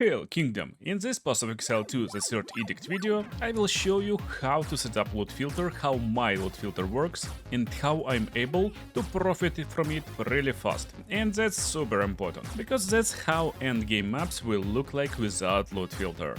Hail Kingdom! In this PoE2 the third edict video, I will show you how to set up loot filter, how my loot filter works, and how I'm able to profit from it really fast. And that's super important, because that's how endgame maps will look like without loot filter.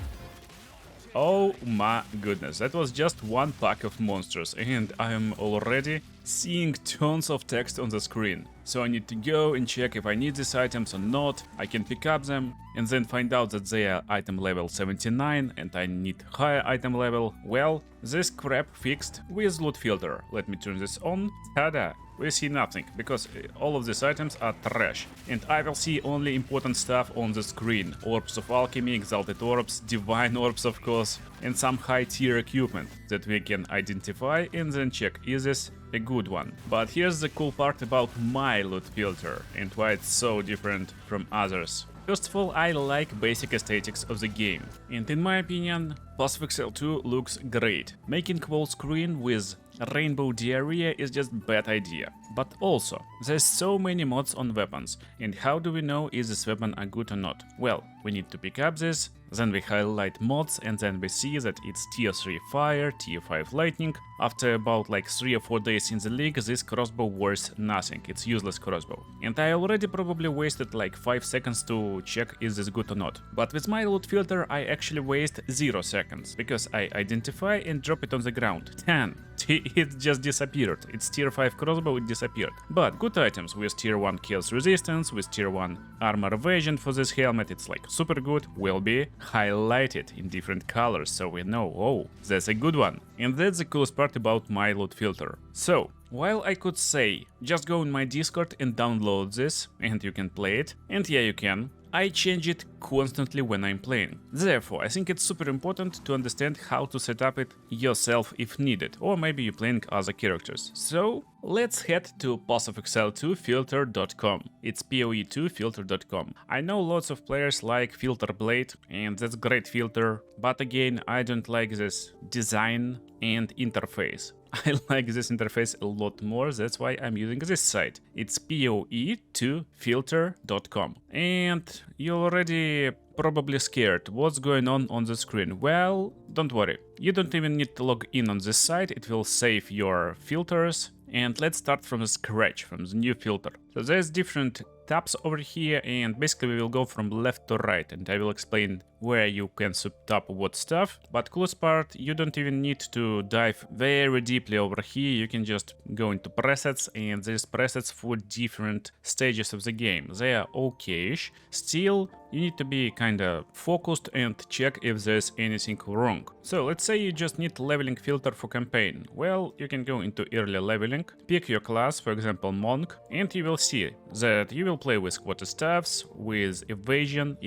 Oh my goodness, that was just one pack of monsters, and I am already seeing tons of text on the screen. So I need to go and check if I need these items or not. I can pick up them and then find out that they are item level 79 and I need higher item level. Well, this crap fixed with loot filter. Let me turn this on. Tada! We see nothing, because all of these items are trash, and I will see only important stuff on the screen. Orbs of alchemy, exalted orbs, divine orbs of course, and some high tier equipment that we can identify and then check, is this a good one. But here's the cool part about my loot filter and why it's so different from others. First of all, I like basic aesthetics of the game, and in my opinion, PoE2 looks great. Making whole screen with rainbow diarrhea is just bad idea. But also, there's so many mods on weapons, and how do we know if this weapon are good or not? Well, we need to pick up this, then we highlight mods, and then we see that it's tier 3 fire, tier 5 lightning. After about like 3 or 4 days in the league, this crossbow worth nothing, it's useless crossbow. And I already probably wasted like 5 seconds to check is this good or not. But with my loot filter I actually waste 0 seconds, because I identify and drop it on the ground. 10. It just disappeared. It's tier 5 crossbow, it disappeared. But good items with tier 1 kills resistance, with tier 1 armor evasion for this helmet, it's like super good, will be highlighted in different colors, so we know, oh, that's a good one. And that's the coolest part about my loot filter. So, while I could say, just go in my Discord and download this, and you can play it, and yeah, you can, I change it constantly when I'm playing. Therefore, I think it's super important to understand how to set up it yourself if needed, or maybe you're playing other characters. So, let's head to PoE2Filter.com. It's PoE2Filter.com. I know lots of players like Filter Blade, and that's great filter, but again, I don't like this design and interface. I like this interface a lot more, that's why I'm using this site. It's PoE2Filter.com. And you're already probably scared what's going on the screen. Well, don't worry. You don't even need to log in on this site, it will save your filters. And let's start from scratch, from the new filter. So there's different tabs over here, and basically we will go from left to right, and I will explain where you can subtab what stuff. But coolest part, you don't even need to dive very deeply over here, you can just go into presets, and there's presets for different stages of the game. They are okay-ish. Still, you need to be kinda focused and check if there's anything wrong. So let's say you just need leveling filter for campaign. Well, you can go into early leveling, pick your class, for example monk, and you will see that you will play with quarterstaffs, with evasion,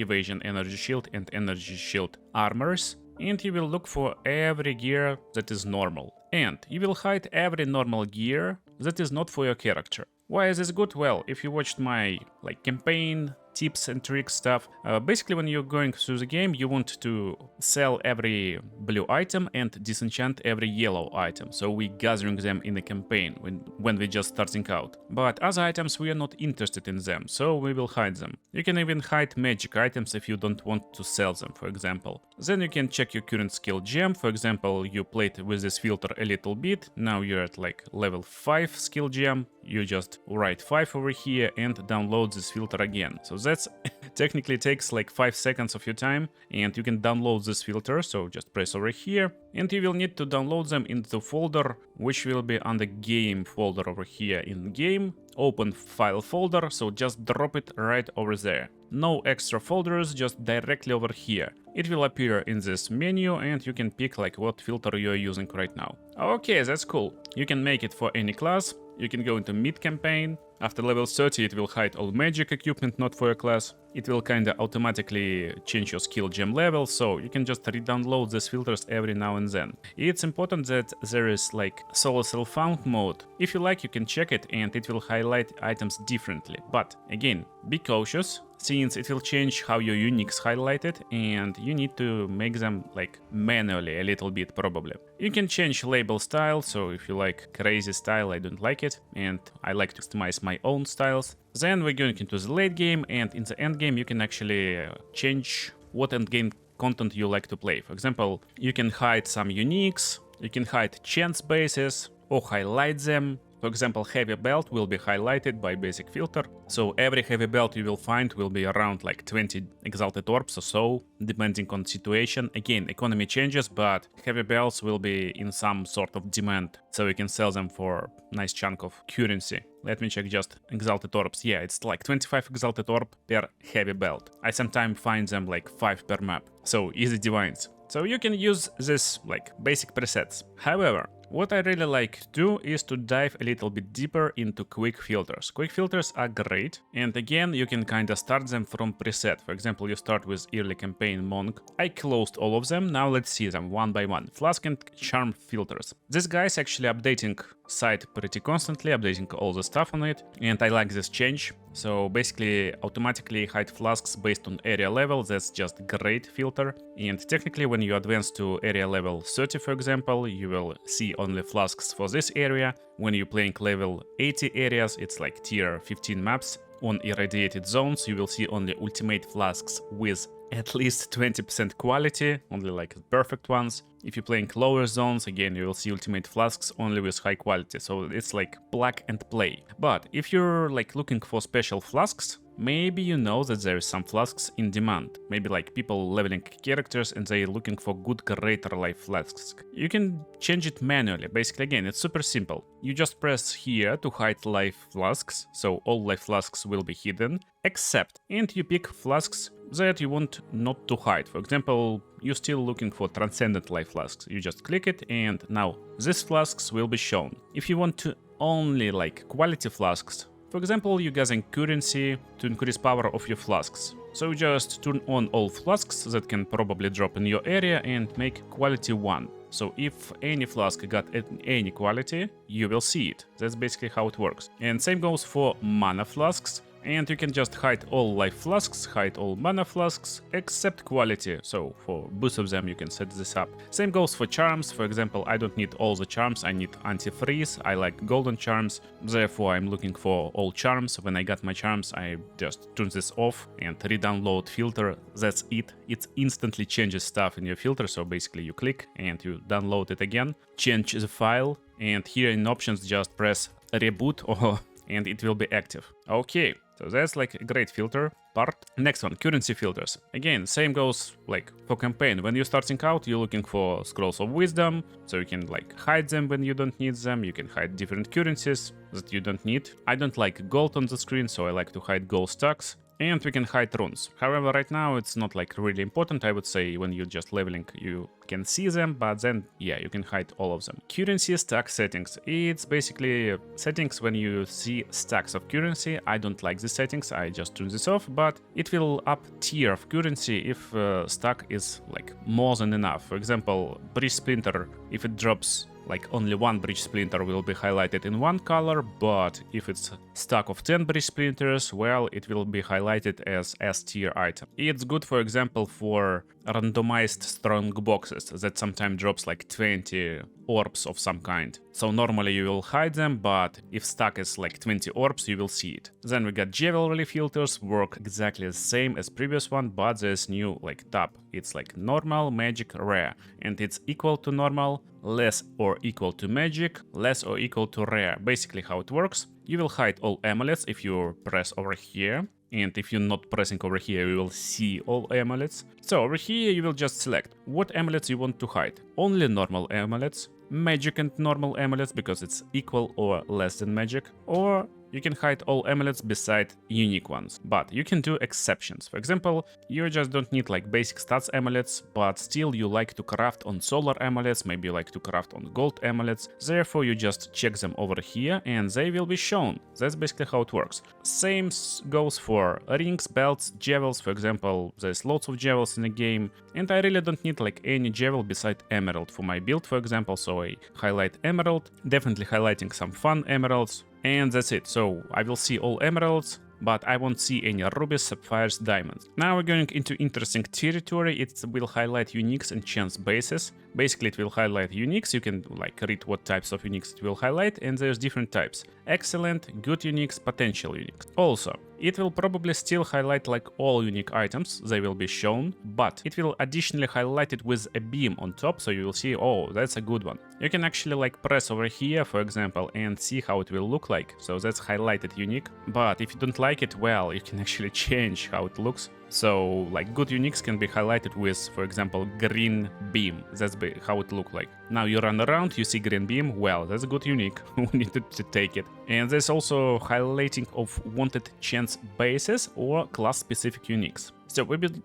energy shield and energy shield armors, and you will look for every gear that is normal. And you will hide every normal gear that is not for your character. Why is this good? Well, if you watched my campaign tips and tricks stuff, basically when you're going through the game you want to sell every blue item and disenchant every yellow item, so we gathering them in the campaign when we're just starting out. But other items we are not interested in them, so we will hide them. You can even hide magic items if you don't want to sell them, for example. Then you can check your current skill gem, for example you played with this filter a little bit, now you're at like level 5 skill gem, you just write 5 over here and download this filter again. So that's technically takes like 5 seconds of your time, and you can download this filter, so just press over here, and you will need to download them into the folder, which will be under game folder over here in game, open file folder, so just drop it right over there. No extra folders, just directly over here. It will appear in this menu and you can pick like what filter you are using right now. Okay, that's cool. You can make it for any class. You can go into mid campaign. After level 30 it will hide all magic equipment not for your class. It will kinda automatically change your skill gem level, so you can just re-download these filters every now and then. It's important that there is like solo self-found mode. If you like, you can check it and it will highlight items differently. But again, be cautious, since it will change how your uniques highlighted and you need to make them like manually a little bit probably. You can change label style, so if you like crazy style, I don't like it, and I like to customize my own styles. Then we're going into the late game, and in the end game you can actually change what endgame content you like to play. For example, you can hide some uniques, you can hide chance bases or highlight them. For example, heavy belt will be highlighted by basic filter. So every heavy belt you will find will be around like 20 exalted orbs or so, depending on situation. Again, economy changes, but heavy belts will be in some sort of demand. So you can sell them for a nice chunk of currency. Let me check just exalted orbs. Yeah, it's like 25 exalted orb per heavy belt. I sometimes find them like 5 per map. So easy divines. So you can use this like basic presets. However, what I really like to do is to dive a little bit deeper into quick filters. Quick filters are great, and again, you can kinda start them from preset. For example, you start with early campaign monk. I closed all of them, now let's see them one by one. Flask and charm filters. This guy is actually updating site pretty constantly, updating all the stuff on it, and I like this change. So basically automatically hide flasks based on area level, that's just great filter. And technically when you advance to area level 30, for example, you will see only flasks for this area. When you're playing level 80 areas, it's like tier 15 maps. On irradiated zones, you will see only ultimate flasks with at least 20% quality, only like perfect ones. If you're playing lower zones, again, you will see ultimate flasks only with high quality, so it's like plug and play. But if you're like looking for special flasks, maybe you know that there is some flasks in demand. Maybe like people leveling characters and they're looking for good greater life flasks. You can change it manually. Basically, again, it's super simple. You just press here to hide life flasks, so all life flasks will be hidden, except, and you pick flasks that you want not to hide. For example, you're still looking for transcendent life flasks. You just click it and now these flasks will be shown. If you want to only like quality flasks, for example, you're gathering currency to increase power of your flasks. So just turn on all flasks that can probably drop in your area and make quality 1. So if any flask got any quality, you will see it. That's basically how it works. And same goes for mana flasks. And you can just hide all life flasks, hide all mana flasks, except quality. So for both of them you can set this up. Same goes for charms. For example, I don't need all the charms, I need anti-freeze, I like golden charms. Therefore I'm looking for all charms. When I got my charms, I just turn this off and re-download filter. That's it. It instantly changes stuff in your filter. So basically you click and you download it again, change the file, and here in options just press reboot or and it will be active. Okay. So that's like a great filter part. Next one, currency filters. Again, same goes like for campaign. When you're starting out, you're looking for scrolls of wisdom, so you can like hide them when you don't need them. You can hide different currencies that you don't need. I don't like gold on the screen, so I like to hide gold stacks. And we can hide runes. However, right now it's not like really important. I would say when you're just leveling, you can see them, but then, yeah, you can hide all of them. Currency stack settings. It's basically settings when you see stacks of currency. I don't like the settings, I just turn this off, but it will up tier of currency if stack is like more than enough. For example, bridge splinter, if it drops like only one bridge splinter will be highlighted in one color, but if it's stack of 10 bridge splinters, well, it will be highlighted as S tier item. It's good, for example, for randomized strong boxes that sometimes drops like 20 orbs of some kind. So normally you will hide them, but if stack is like 20 orbs, you will see it. Then we got Jewelry filters, work exactly the same as previous one, but there's new like tab. It's like normal, magic, rare, and it's equal to normal, less or equal to magic, less or equal to rare. Basically how it works, you will hide all amulets if you press over here. And if you're not pressing over here, you will see all amulets. So over here, you will just select what amulets you want to hide. Only normal amulets, magic and normal amulets because it's equal or less than magic, or you can hide all amulets beside unique ones, but you can do exceptions. For example, you just don't need like basic stats amulets, but still you like to craft on solar amulets, maybe you like to craft on gold amulets, therefore you just check them over here and they will be shown. That's basically how it works. Same goes for rings, belts, jewels. For example, there's lots of jewels in the game, and I really don't need like any jewel beside emerald for my build, for example, so I highlight emerald, definitely highlighting some fun emeralds. And that's it. So I will see all emeralds, but I won't see any rubies, sapphires, diamonds. Now we're going into interesting territory. It will highlight uniques and chance bases. Basically, it will highlight uniques. You can like read what types of uniques it will highlight, and there's different types: excellent, good uniques, potential uniques. Also, it will probably still highlight like all unique items, they will be shown, but it will additionally highlight it with a beam on top, so you will see, oh, that's a good one. You can actually like press over here, for example, and see how it will look like, so that's highlighted unique. But if you don't like it, well, you can actually change how it looks. So like good uniques can be highlighted with, for example, green beam. That's how it look like. Now you run around, you see green beam, well, that's a good unique, we need to take it. And there's also highlighting of wanted chance bases or class specific uniques. So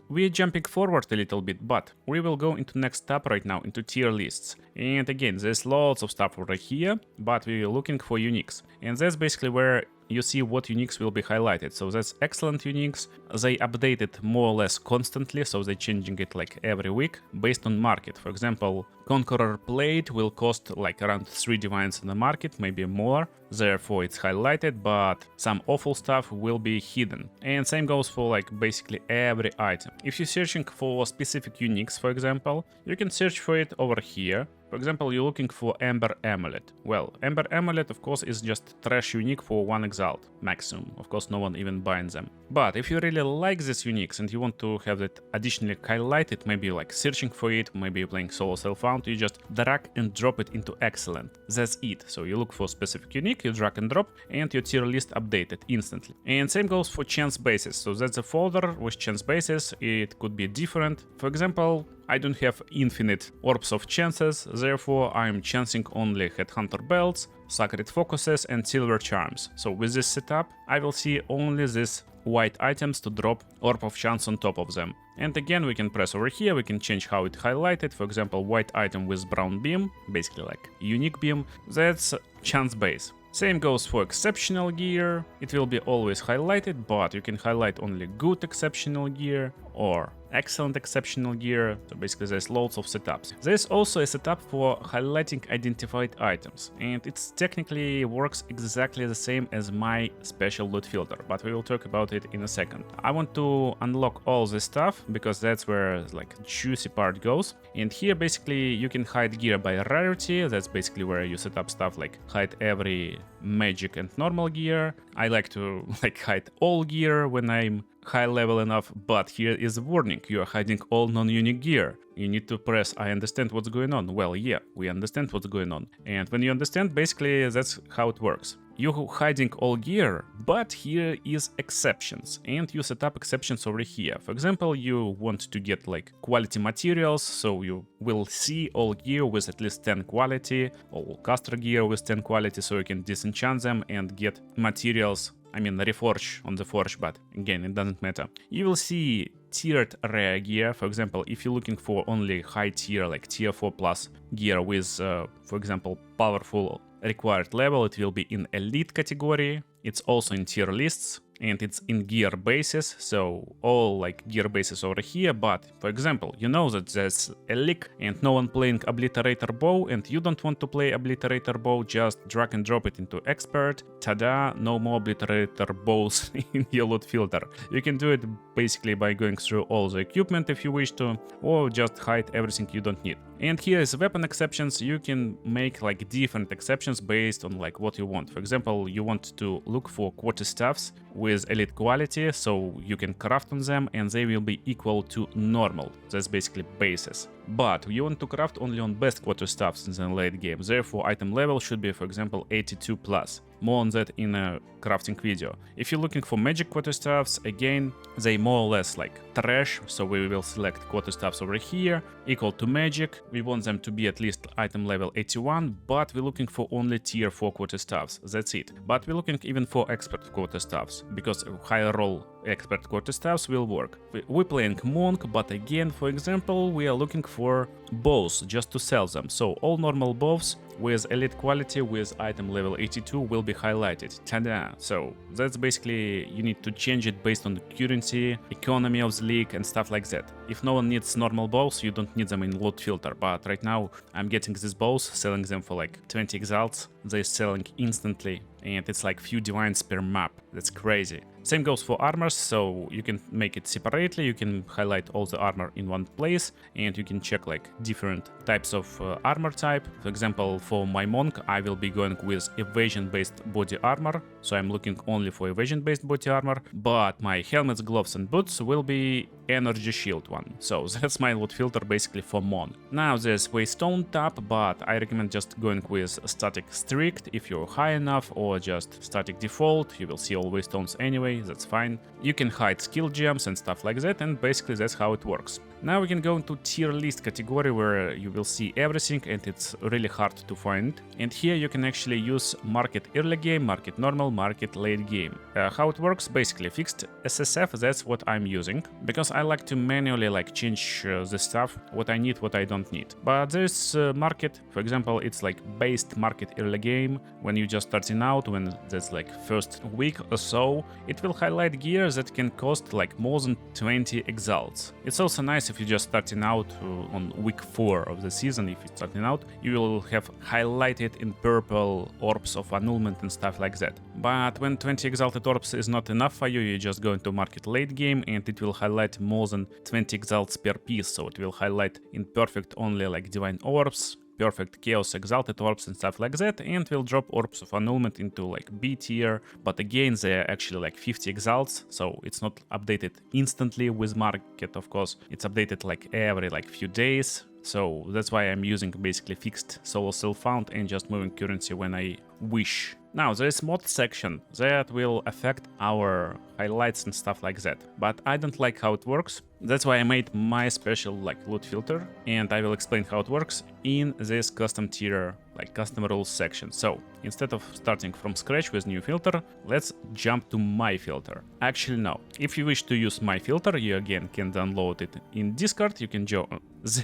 we're jumping forward a little bit, but we will go into next tab right now, into tier lists. And again, there's lots of stuff over here, but we're looking for uniques. And that's basically where you see what uniques will be highlighted. So that's excellent uniques. They update it more or less constantly, so they're changing it like every week based on market. For example, Conqueror Plate will cost like around 3 divines in the market, maybe more. Therefore it's highlighted, but some awful stuff will be hidden. And same goes for like basically every item. If you're searching for specific uniques, for example, you can search for it over here. For example, you're looking for Ember Amulet. Well, Ember Amulet, of course, is just trash unique for 1 exalt maximum. Of course, no one even buying them. But if you really like these uniques and you want to have it additionally highlighted, maybe like searching for it, maybe you're playing solo self-found, you just drag and drop it into excellent. That's it. So you look for specific unique, you drag and drop, and your tier list updated instantly. And same goes for chance bases. So that's a folder with chance bases. It could be different. For example, I don't have infinite orbs of chances, therefore I'm chancing only Headhunter belts, Sacred Focuses and Silver Charms. So with this setup, I will see only these white items to drop Orb of Chance on top of them. And again, we can press over here, we can change how it highlighted. For example, white item with brown beam, basically like unique beam, that's chance base. Same goes for exceptional gear. It will be always highlighted, but you can highlight only good exceptional gear or excellent exceptional gear. So basically there's lots of setups. There's also a setup for highlighting identified items, and it technically works exactly the same as my special loot filter, but we will talk about it in a second. I want to unlock all this stuff because that's where like juicy part goes. And here basically you can hide gear by rarity. That's basically where you set up stuff like hide every magic and normal gear. I like to like hide all gear when I'm high level enough, but here is a warning: you are hiding all non-unique gear. You need to press I understand what's going on. Well, yeah, we understand what's going on. And when you understand, basically that's how it works. You're hiding all gear, but here is exceptions, and you set up exceptions over here. For example, you want to get like quality materials, so you will see all gear with at least 10 quality, all caster gear with 10 quality, so you can disenchant them and get materials. I mean, reforge on the forge, but again, it doesn't matter. You will see tiered rare gear. For example, if you're looking for only high tier, like tier 4 plus gear with, for example, powerful required level, it will be in elite category. It's also in tier lists, and it's in gear bases, so all like gear bases over here. But for example, you know that there's a leak and no one playing Obliterator Bow, and you don't want to play Obliterator Bow, just drag and drop it into expert. Tada, no more Obliterator Bows in your loot filter. You can do it basically by going through all the equipment if you wish to, or just hide everything you don't need. And here is weapon exceptions. You can make like different exceptions based on like what you want. For example, you want to look for quarterstaffs with elite quality, so you can craft on them and they will be equal to normal. That's basically bases. But you want to craft only on best quarterstaffs in the late game. Therefore, item level should be, for example, 82 plus. More on that in a crafting video. If you're looking for magic quarterstaffs, again, they more or less like trash, so we will select quarterstaffs over here, equal to magic. We want them to be at least item level 81, but we're looking for only tier 4 quarterstaffs. That's it. But we're looking even for expert quarterstaffs, because higher roll expert quarterstaffs will work. We're playing monk, but again, for example, we are looking for bows just to sell them. So all normal bows with elite quality with item level 82 will be highlighted. Tada! So that's basically, you need to change it based on the currency, economy of the league and stuff like that. If no one needs normal bows, you don't need them in loot filter, but right now I'm getting these bows, selling them for like 20 exalts. They're selling instantly and it's like few divines per map. That's crazy. Same goes for armors, so you can make it separately, you can highlight all the armor in one place, and you can check like different types of armor type. For example, for my monk, I will be going with evasion-based body armor, so I'm looking only for evasion-based body armor, but my helmets, gloves and boots will be energy shield one. So that's my loot filter basically for monk. Now there's waystone tab, but I recommend just going with static strict if you're high enough, or just static default. You will see all waystones anyway, that's fine. You can hide skill gems and stuff like that, and basically that's how it works. Now we can go into tier list category where you will see everything and it's really hard to find. And here you can actually use market early game, market normal, market late game. How it works, basically fixed SSF, that's what I'm using, because I like to manually like change the stuff, what I need, what I don't need. But there's market, for example, it's like based market early game, when you just starting out, when that's like first week or so, it will highlight gear that can cost like more than 20 exalts. It's also nice if you're just starting out on week 4 of the season. If you're starting out, you will have highlighted in purple orbs of annulment and stuff like that. But when 20 exalted orbs is not enough for you, you just go into market late game and it will highlight more than 20 exalts per piece. So it will highlight in perfect only like divine orbs, perfect chaos exalted orbs and stuff like that, and will drop orbs of annulment into like B tier, but again they're actually like 50 exalts, so it's not updated instantly with market. Of course it's updated like every like few days, so that's why I'm using basically fixed solo self found and just moving currency when I wish. Now there is mod section that will affect our highlights and stuff like that, but I don't like how it works. That's why I made my special like loot filter, and I will explain how it works in this custom tier like custom rules section. So instead of starting from scratch with new filter, let's jump to my filter. Actually no, if you wish to use my filter, you again can download it in Discord. You can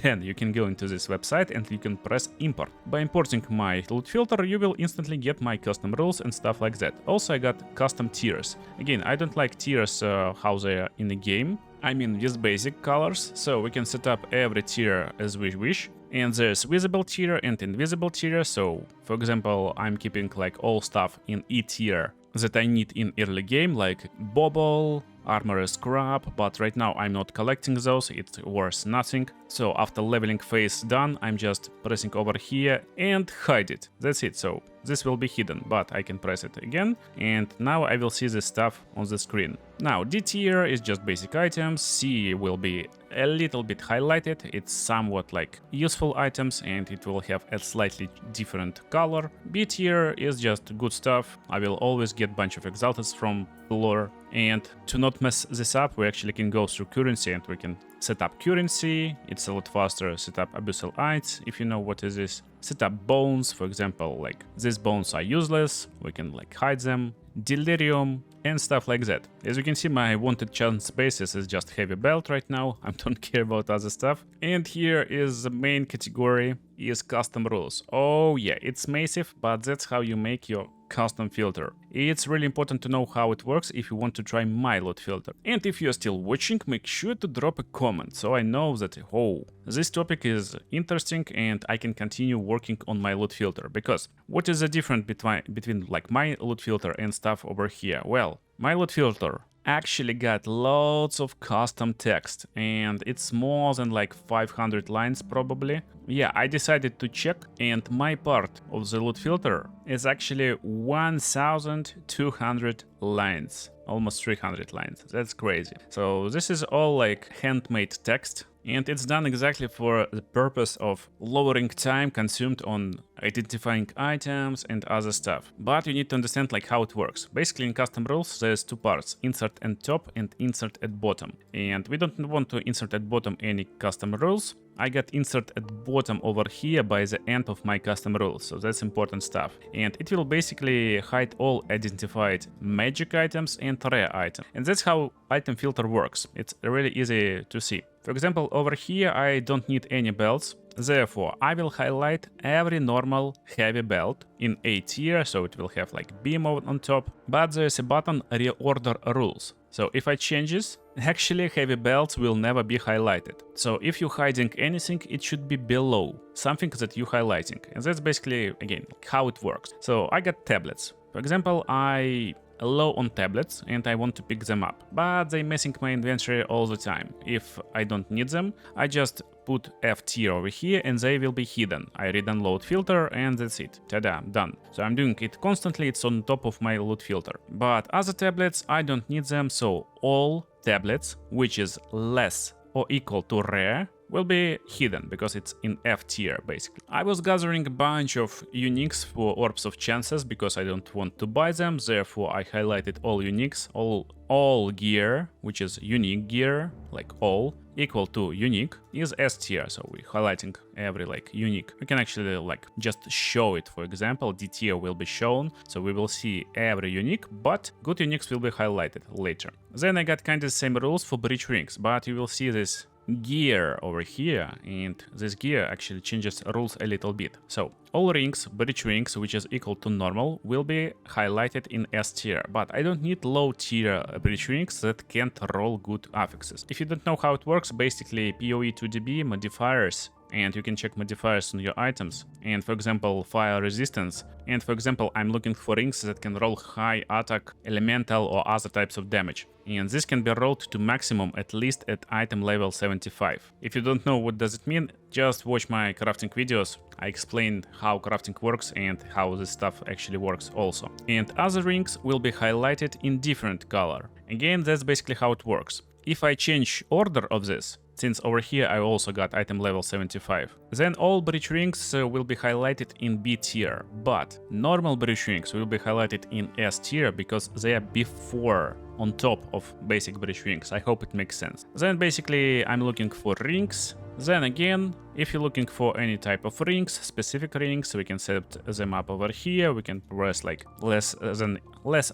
then you can go into this website and you can press import. By importing my loot filter, you will instantly get my custom rules and stuff like that. Also I got custom tiers. Again, I don't like tiers how they are in the game. I mean with basic colors, so we can set up every tier as we wish. And there's visible tier and invisible tier, so for example I'm keeping like all stuff in E tier that I need in early game, like bauble, armor scrap, but right now I'm not collecting those, it's worth nothing. So after leveling phase done, I'm just pressing over here and hide it. That's it. So this will be hidden, but I can press it again, and now I will see the stuff on the screen. Now D tier is just basic items, C will be a little bit highlighted, it's somewhat like useful items and it will have a slightly different color. B tier is just good stuff, I will always get bunch of exalteds from lore. And to not mess this up, we actually can go through currency and we can set up currency. It's a lot faster. Set up abyssal ites, if you know what is this. Set up bones, for example, like these bones are useless, we can like hide them. Delirium and stuff like that. As you can see, my wanted challenge spaces is just heavy belt right now. I don't care about other stuff. And here is the main category, is custom rules. Oh yeah, it's massive, but that's how you make your custom filter. It's really important to know how it works if you want to try my loot filter. And if you're still watching, make sure to drop a comment so I know that, oh, this topic is interesting and I can continue working on my loot filter. Because what is the difference between like my loot filter and stuff over here? Well, my loot filter actually got lots of custom text and it's more than like 500 lines probably. Yeah, I decided to check and my part of the loot filter is actually 1200 lines, almost 300 lines. That's crazy. So this is all like handmade text. And it's done exactly for the purpose of lowering time consumed on identifying items and other stuff. But you need to understand like how it works. Basically in custom rules there's two parts, insert at top and insert at bottom. And we don't want to insert at bottom any custom rules. I got insert at bottom over here by the end of my custom rules, so that's important stuff. And it will basically hide all identified magic items and rare items. And that's how item filter works. It's really easy to see. For example, over here I don't need any belts. Therefore, I will highlight every normal heavy belt in A tier, so it will have like beam on top. But there's a button reorder rules. So if I change this, actually heavy belts will never be highlighted. So if you're hiding anything, it should be below something that you're highlighting. And that's basically, again, how it works. So I got tablets. For example, I low on tablets and I want to pick them up, but they messing my inventory all the time. If I don't need them, I just put F tier over here and they will be hidden. I read and load filter and that's it. Ta-da, done. So I'm doing it constantly, it's on top of my loot filter. But other tablets, I don't need them, so all tablets which is less or equal to rare will be hidden because it's in F tier basically. I was gathering a bunch of uniques for orbs of chances because I don't want to buy them, therefore I highlighted all uniques, all gear, which is unique gear, like all, equal to unique, is S tier, so we're highlighting every like unique. We can actually like just show it, for example, D tier will be shown, so we will see every unique, but good uniques will be highlighted later. Then I got kind of the same rules for breach rings, but you will see this gear over here, and this gear actually changes rules a little bit. So all rings, breach rings, which is equal to normal, will be highlighted in S tier, but I don't need low tier breach rings that can't roll good affixes. If you don't know how it works, basically PoE2 modifiers, and you can check modifiers on your items, and for example fire resistance, and for example I'm looking for rings that can roll high attack, elemental or other types of damage, and this can be rolled to maximum at least at item level 75. If you don't know what does it mean, just watch my crafting videos. I explained how crafting works and how this stuff actually works also. And other rings will be highlighted in different color. Again, that's basically how it works. If I change order of this, since over here I also got item level 75, then all breach rings will be highlighted in B tier, but normal breach rings will be highlighted in S tier because they are before, on top of basic breach rings. I hope it makes sense. Then basically I'm looking for rings. Then again, if you're looking for any type of rings, specific rings, we can set them up over here. We can press like less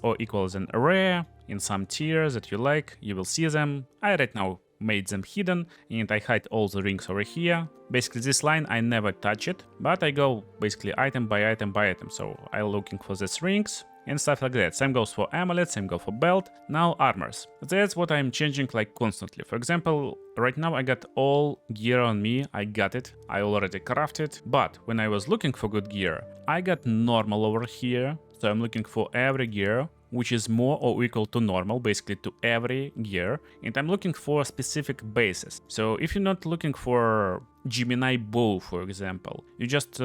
or equal than rare in some tiers that you like. You will see them. I right now made them hidden and I hide all the rings over here. Basically this line I never touch it, but I go basically item by item by item. So I'm looking for these rings and stuff like that. Same goes for amulet, same goes for belt. Now armors. That's what I'm changing like constantly. For example, right now I got all gear on me. I got it. I already crafted. But when I was looking for good gear, I got normal over here. So I'm looking for every gear which is more or equal to normal, basically to every gear, and I'm looking for specific bases. So if you're not looking for Gemini bow, for example, you just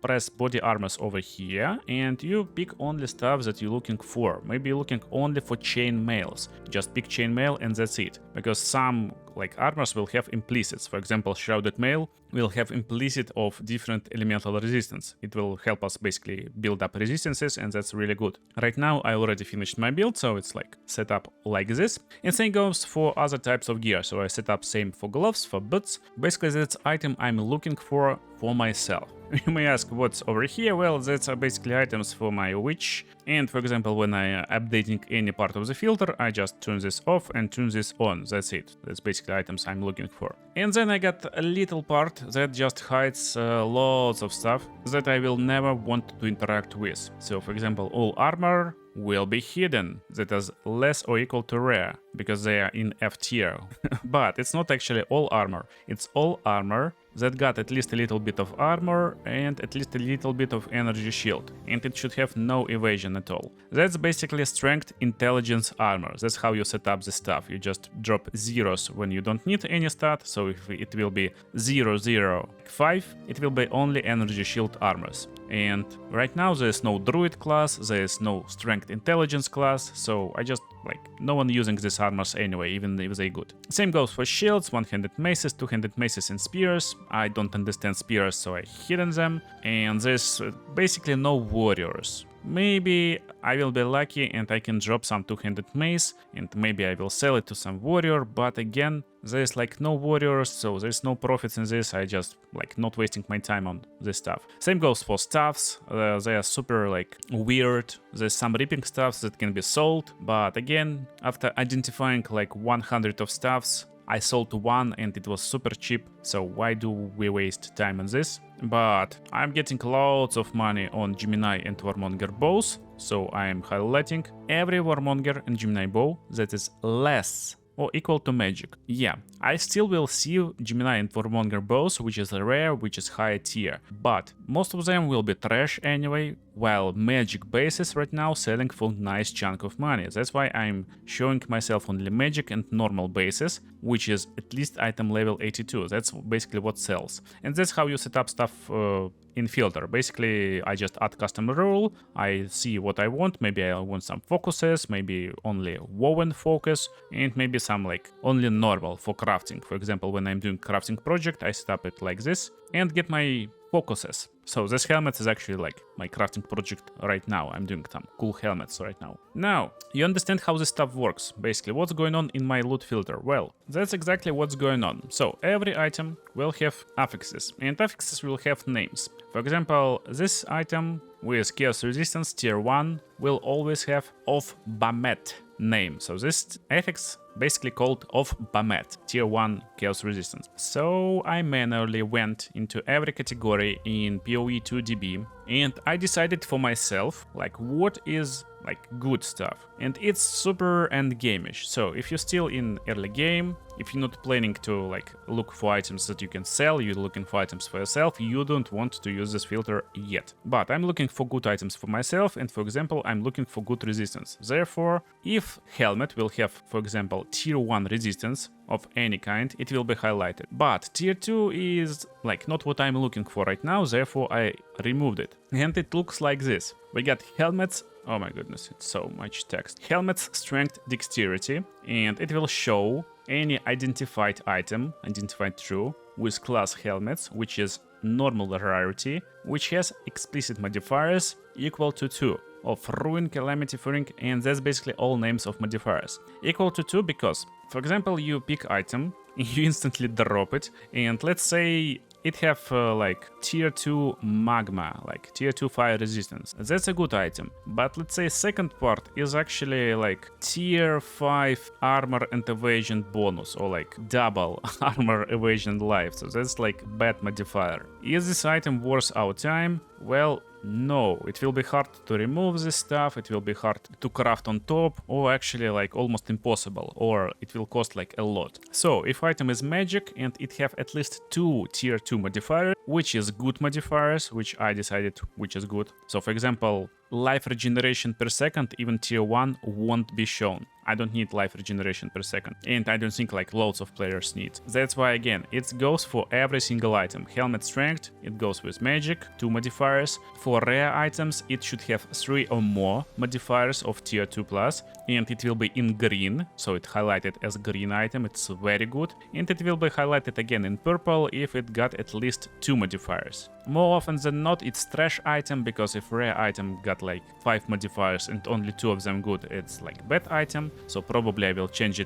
press body armors over here and you pick only stuff that you're looking for. Maybe you're looking only for chain mails. Just pick chain mail and that's it. Because some like armors will have implicits. For example, shrouded mail will have implicit of different elemental resistance. It will help us basically build up resistances and that's really good. Right now I already finished my build, so it's like set up like this. And same goes for other types of gear. So I set up same for gloves, for boots. Basically that's item I'm looking for myself. You may ask what's over here. Well, that's basically items for my witch. And for example, when I updating any part of the filter, I just turn this off and turn this on. That's it. That's basically items I'm looking for. And then I got a little part that just hides lots of stuff that I will never want to interact with. So for example, all armor will be hidden. That is less or equal to rare because they are in F tier. But it's not actually all armor. It's all armor that got at least a little bit of armor and at least a little bit of energy shield, and it should have no evasion at all. That's basically strength, intelligence, armor. That's how you set up the stuff. You just drop zeros when you don't need any stat, so if it will be 0, 0, 5, it will be only energy shield armors. And right now there is no druid class, there is no strength intelligence class, so I just like no one using these armors anyway, even if they good. Same goes for shields, one-handed maces, two-handed maces and spears. I don't understand spears, so I hidden them. And there's basically no warriors. Maybe I will be lucky and I can drop some two-handed mace and maybe I will sell it to some warrior, but again, there's like no warriors, so there's no profits in this. I just like not wasting my time on this stuff. Same goes for staffs. They are super like weird. There's some ripping stuffs that can be sold, but again, after identifying like 100 of staffs, I sold one and it was super cheap, so why do we waste time on this? But I'm getting lots of money on Gemini and Warmonger bows, so I am highlighting every Warmonger and Gemini bow that is less or equal to magic. Yeah, I still will see Gemini and Warmonger bows, which is rare, which is high tier, but most of them will be trash anyway, while magic bases right now selling for nice chunk of money. That's why I'm showing myself only magic and normal bases, which is at least item level 82. That's basically what sells. And that's how you set up stuff in filter. Basically, I just add custom rule, I see what I want, maybe I want some focuses, maybe only woven focus, and maybe some like only normal for crafting. For example, when I'm doing crafting project, I set up it like this and get my focuses. So this helmet is actually like my crafting project right now. I'm doing some cool helmets right now. Now, you understand how this stuff works. Basically, what's going on in my loot filter? Well, that's exactly what's going on. So every item will have affixes, and affixes will have names. For example, this item with chaos resistance tier 1 will always have of Bamet name. So this affix basically called of Bamet, tier 1 chaos resistance. So I manually went into every category in PoE2 DB and I decided for myself like what is like good stuff, and it's super endgame-ish. So if you're still in early game, if you're not planning to like look for items that you can sell, you're looking for items for yourself, you don't want to use this filter yet. But I'm looking for good items for myself, and for example, I'm looking for good resistance. Therefore, if helmet will have, for example, tier 1 resistance of any kind, it will be highlighted. But tier 2 is like not what I'm looking for right now, therefore I removed it. And it looks like this. We got helmets. Oh my goodness, it's so much text. Helmet's strength dexterity, and it will show any identified item, identified true, with class helmets, which is normal rarity, which has explicit modifiers equal to 2 of ruin, calamity, furing, and that's basically all names of modifiers. Equal to 2 because, for example, you pick item, you instantly drop it, and let's say it have like tier 2 magma, like tier 2 fire resistance. That's a good item. But let's say second part is actually like tier 5 armor and evasion bonus, or like double armor evasion life. So that's like bad modifier. Is this item worth our time? Well, no, it will be hard to remove this stuff, it will be hard to craft on top, or actually like almost impossible, or it will cost like a lot. So if item is magic and it have at least 2 tier 2 modifiers, which is good modifiers, which I decided which is good. So for example, life regeneration per second, even tier 1 won't be shown. I don't need life regeneration per second, and I don't think like loads of players need. That's why again, it goes for every single item. Helmet strength, it goes with magic, 2 modifiers. For rare items, it should have 3 or more modifiers of tier 2+, and it will be in green, so it highlighted as green item, it's very good. And it will be highlighted again in purple if it got at least 2 modifiers. More often than not, it's trash item, because if rare item got like 5 modifiers and only 2 of them good, it's like bad item. So probably I will change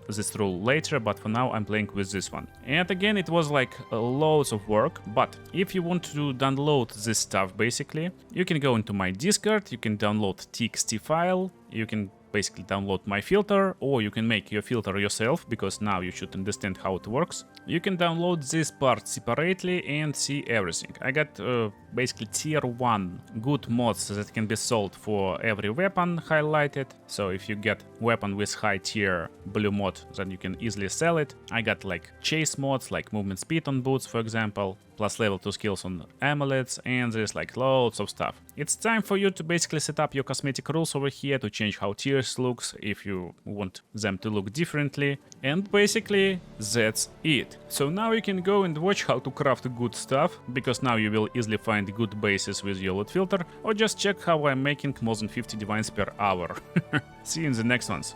this rule later, but for now I'm playing with this one. And again, it was like loads of work, but if you want to download this stuff, basically, you can go into my Discord, you can download txt file, you can basically download my filter, or you can make your filter yourself, because now you should understand how it works. You can download this part separately and see everything. I got basically tier 1 good mods that can be sold for every weapon highlighted. So if you get weapon with high tier blue mod, then you can easily sell it. I got like chase mods, like movement speed on boots, for example, plus level 2 skills on amulets, and there's like loads of stuff. It's time for you to basically set up your cosmetic rules over here to change how tiers looks if you want them to look differently, and basically that's it. So now you can go and watch how to craft good stuff, because now you will easily find good bases with your loot filter, or just check how I'm making more than 50 divines per hour. See you in the next ones.